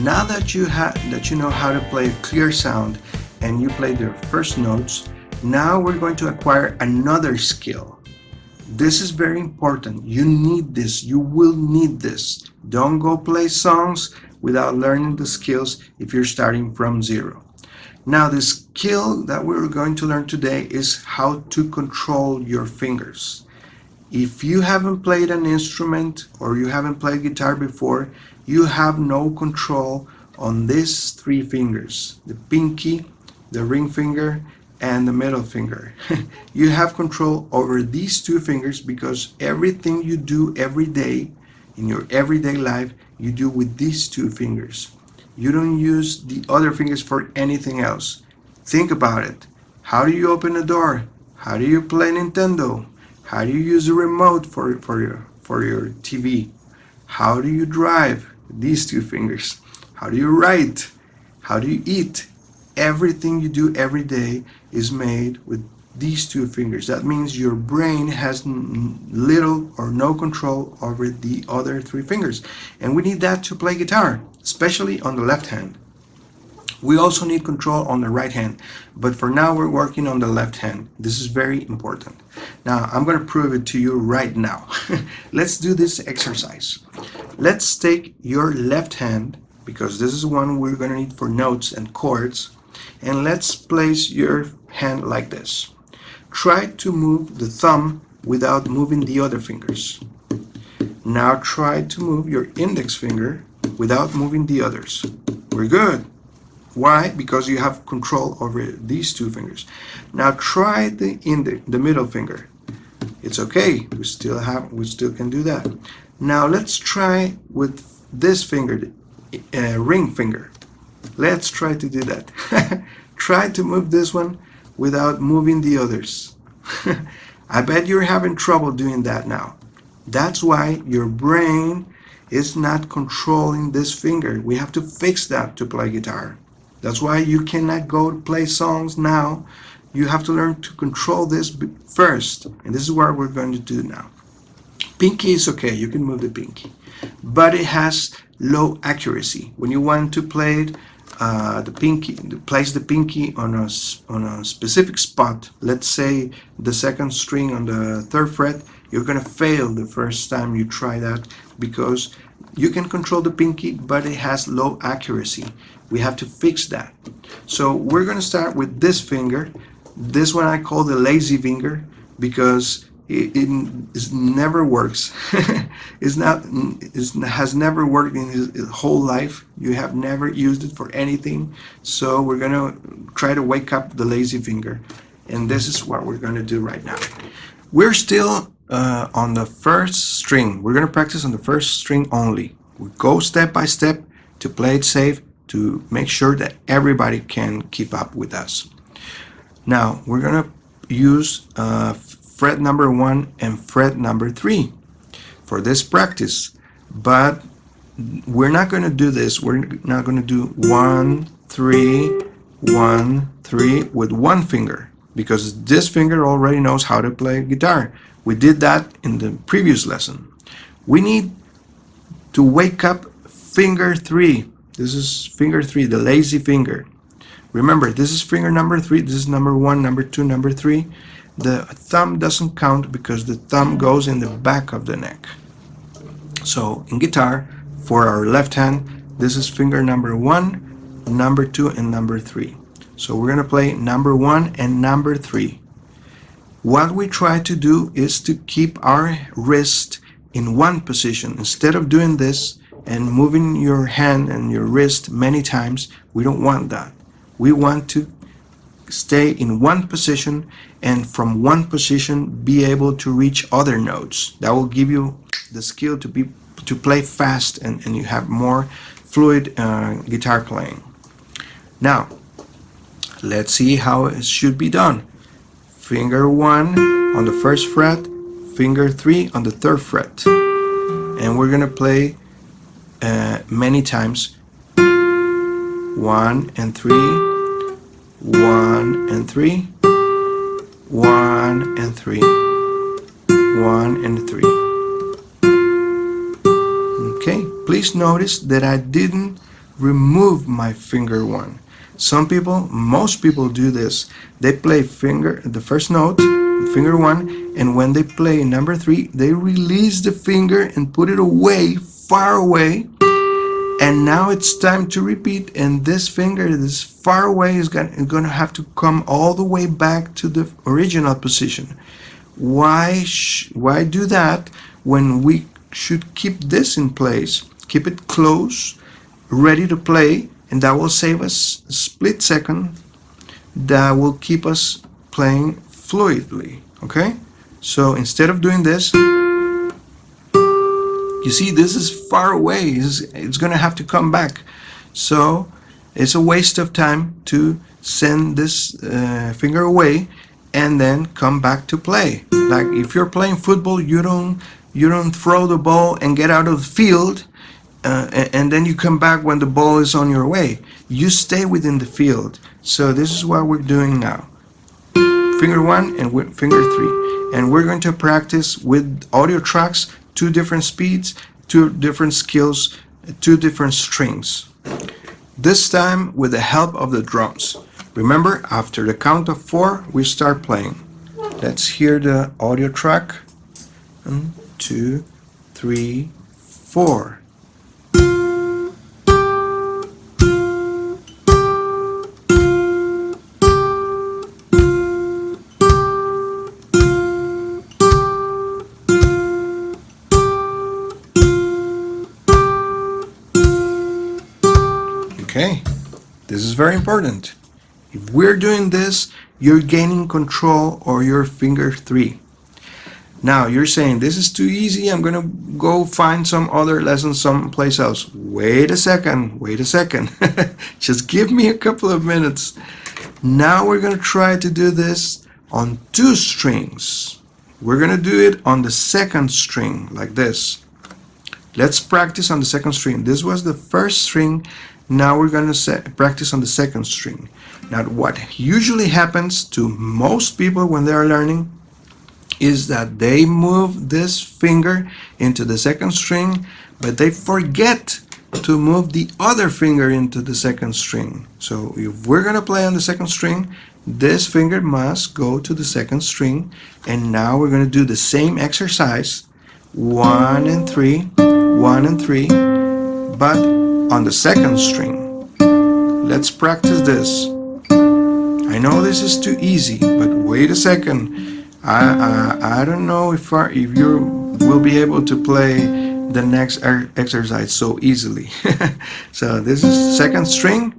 Now that you know how to play clear sound and you play the first notes, now we're going to acquire another skill. This is very important. You need this. You will need this. Don't go play songs without learning the skills if you're starting from zero. Now, the skill that we're going to learn today is how to control your fingers. If you haven't played an instrument or you haven't played guitar before, you have no control on these three fingers: the pinky, the ring finger, and the middle finger. You have control over these two fingers because everything you do every day in your everyday life, you do with these two fingers. You don't use the other fingers for anything else. Think about it. How do you open a door? How do you play Nintendo? How do you use a remote for your TV? How do you drive? These two fingers. How do you write? How do you eat? Everything you do every day is made with these two fingers. That means your brain has little or no control over the other three fingers. And we need that to play guitar, especially on the left hand. We also need control on the right hand, but for now we're working on the left hand. This is very important. Now I'm going to prove it to you right now. Let's do this exercise. Let's take your left hand, because this is one we're going to need for notes and chords, and let's place your hand like this. Try to move the thumb without moving the other fingers. Now try to move your index finger without moving the others. We're good. Why? Because you have control over these two fingers. Now try the middle finger. It's okay. We still can do that. Now let's try with this finger, the ring finger. Let's try to do that. Try to move this one without moving the others. I bet you're having trouble doing that now. That's why your brain is not controlling this finger. We have to fix that to play guitar. That's why you cannot go to play songs now. You have to learn to control this first. And this is what we're going to do now. Pinky is okay, you can move the pinky. But it has low accuracy. When you want to play it, place the pinky on a specific spot, let's say the second string on the third fret, you're going to fail the first time you try that because you can control the pinky, but it has low accuracy. We have to fix that. So we're going to start with this finger. This one I call the lazy finger because it never works. Has never worked in his whole life. You have never used it for anything. So we're going to try to wake up the lazy finger. And this is what we're going to do right now. We're still on the first string. We're going to practice on the first string only. We go step by step to play it safe, to make sure that everybody can keep up with us. Now we're going to use fret number 1 and fret number 3 for this practice, but we're not going to do this. We're not going to do 1 3 1 3 with one finger because this finger already knows how to play guitar. We did that in the previous lesson. We need to wake up finger 3. This is finger 3, the lazy finger. Remember, this is finger number 3, this is number 1, number 2, number 3. The thumb doesn't count because the thumb goes in the back of the neck. So in guitar, for our left hand, this is finger number 1, number 2, and number 3. So we're going to play number 1 and number 3. What we try to do is to keep our wrist in one position. Instead of doing this and moving your hand and your wrist many times, we don't want that. We want to stay in one position and from one position be able to reach other notes. That will give you the skill to play fast and you have more fluid guitar playing. Now let's see how it should be done. Finger 1 on the first fret, finger 3 on the third fret, and we're gonna play many times 1 and 3, 1 and 3, 1 and 3, 1 and 3. Okay, please notice that I didn't remove my finger 1. Some people, most people do this. They play the first note, finger 1, and when they play number 3, they release the finger and put it away, far away. And now it's time to repeat, and this finger, this far away, is going to have to come all the way back to the original position. Why do that when we should keep this in place? Keep it close, ready to play, and that will save us a split second. That will keep us playing fluidly, okay? So instead of doing this, you see, this is far away. It's going to have to come back. So it's a waste of time to send this finger away and then come back to play. Like if you're playing football, you don't throw the ball and get out of the field and then you come back when the ball is on your way. You stay within the field. So this is what we're doing now. Finger 1 and finger 3. And we're going to practice with audio tracks, 2 different speeds, 2 different skills, 2 different strings. This time with the help of the drums. Remember, after the count of 4, we start playing. Let's hear the audio track. 1, 2, 3, 4. Okay, this is very important. If we're doing this, you're gaining control over your finger 3. Now you're saying this is too easy, I'm gonna go find some other lesson someplace else. Wait a second. Just give me a couple of minutes. Now we're gonna try to do this on 2 strings. We're gonna do it on the 2nd string, like this. Let's practice on the 2nd string. This was the 1st string. Now we're going to practice on the 2nd string. Now what usually happens to most people when they are learning is that they move this finger into the 2nd string, but they forget to move the other finger into the 2nd string. So if we're going to play on the 2nd string, this finger must go to the 2nd string, and now we're going to do the same exercise, 1 and 3, 1 and 3, but on the 2nd string. Let's practice this. I know this is too easy, but wait a second. I don't know if you will be able to play the next exercise so easily. So this is 2nd string,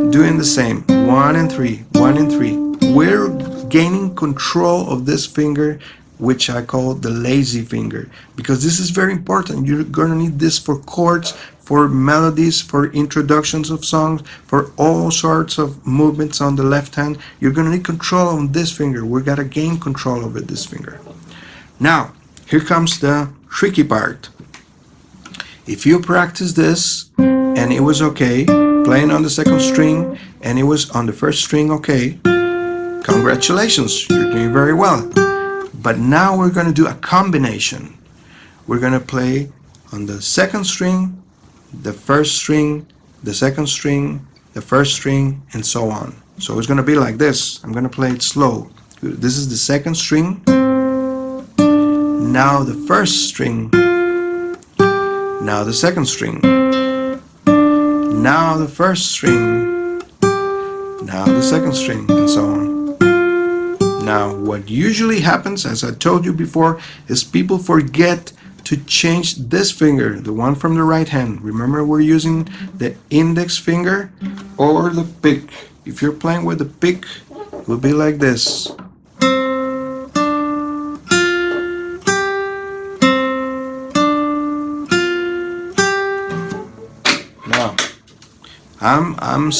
doing the same. 1 and 3, 1 and 3. We're gaining control of this finger, which I call the lazy finger, because this is very important. You're going to need this for chords, for melodies, for introductions of songs, for all sorts of movements on the left hand. You're going to need control on this finger. We're going to gain control over this finger. Now, here comes the tricky part. If you practice this and it was okay, playing on the 2nd string, and it was on the 1st string okay, congratulations, you're doing very well. But now we're going to do a combination. We're going to play on the 2nd string, the 1st string, the 2nd string, the 1st string, and so on. So it's going to be like this. I'm going to play it slow. This is the 2nd string. Now the 1st string. Now the 2nd string. Now the 1st string. Now the 2nd string, and so on. Now what usually happens, as I told you before, is people forget to change this finger, the one from the right hand. Remember, we're using the index finger or the pick. If you're playing with the pick, it will be like this. Now, I'm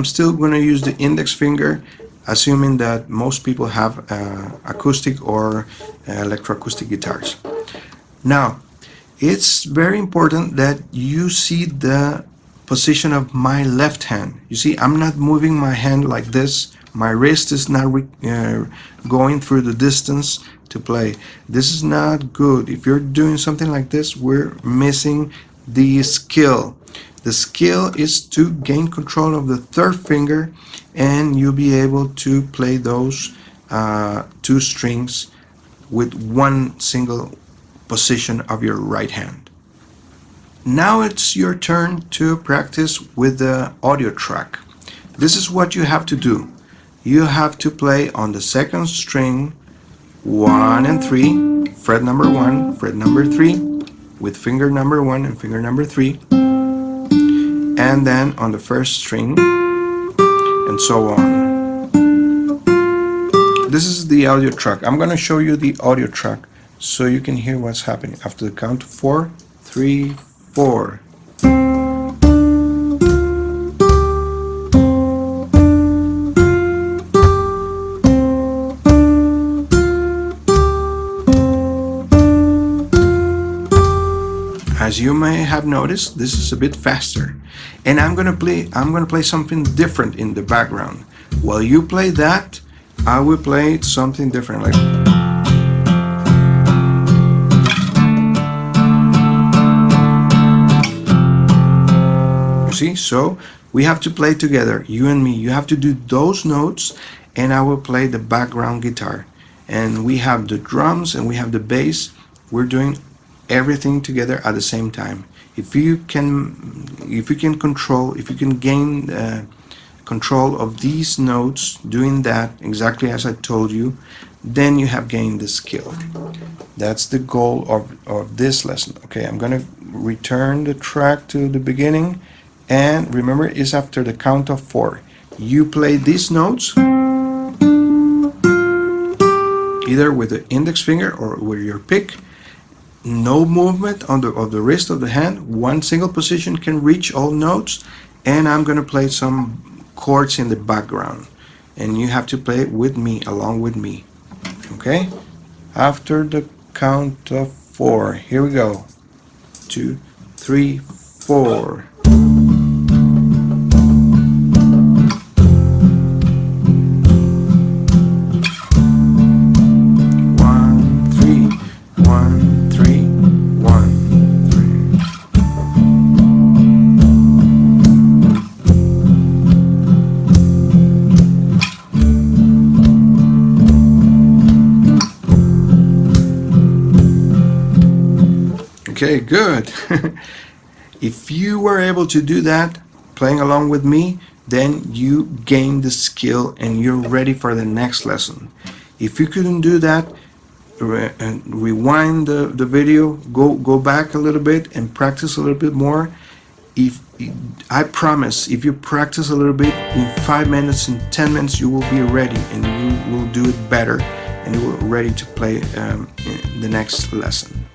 still going to use the index finger, assuming that most people have acoustic or electroacoustic guitars. Now, it's very important that you see the position of my left hand. You see, I'm not moving my hand like this. My wrist is not going through the distance to play. This is not good. If you're doing something like this, we're missing the skill. The skill is to gain control of the third finger, and you'll be able to play those two strings with one single position of your right hand. Now it's your turn to practice with the audio track. This is what you have to do. You have to play on the second string 1 and 3, fret number 1, fret number 3, with finger number 1 and finger number 3, and then on the first string, and so on. This is the audio track. I'm going to show you the audio track so you can hear what's happening. After the count of 4, 3, 4. As you may have noticed, this is a bit faster, and I'm gonna play something different in the background. While you play that, I will play something different, like you see. So we have to play together, you and me. You have to do those notes, and I will play the background guitar. And we have the drums and we have the bass. We're doing everything together at the same time. If you can gain control of these notes, doing that exactly as I told you, then you have gained the skill. That's the goal of this lesson. Okay, I'm gonna return the track to the beginning, and remember, it's after the count of 4. You play these notes either with the index finger or with your pick. No movement on of the wrist of the hand. One single position can reach all notes, and I'm going to play some chords in the background, and you have to play it with me, along with me. Okay? After the count of 4, here we go. 2, 3, 4. Okay, good. If you were able to do that, playing along with me, then you gain the skill and you're ready for the next lesson. If you couldn't do that, rewind the video, go back a little bit and practice a little bit more. I promise, if you practice a little bit, in 5 minutes, in 10 minutes, you will be ready, and you will do it better, and you will be ready to play the next lesson.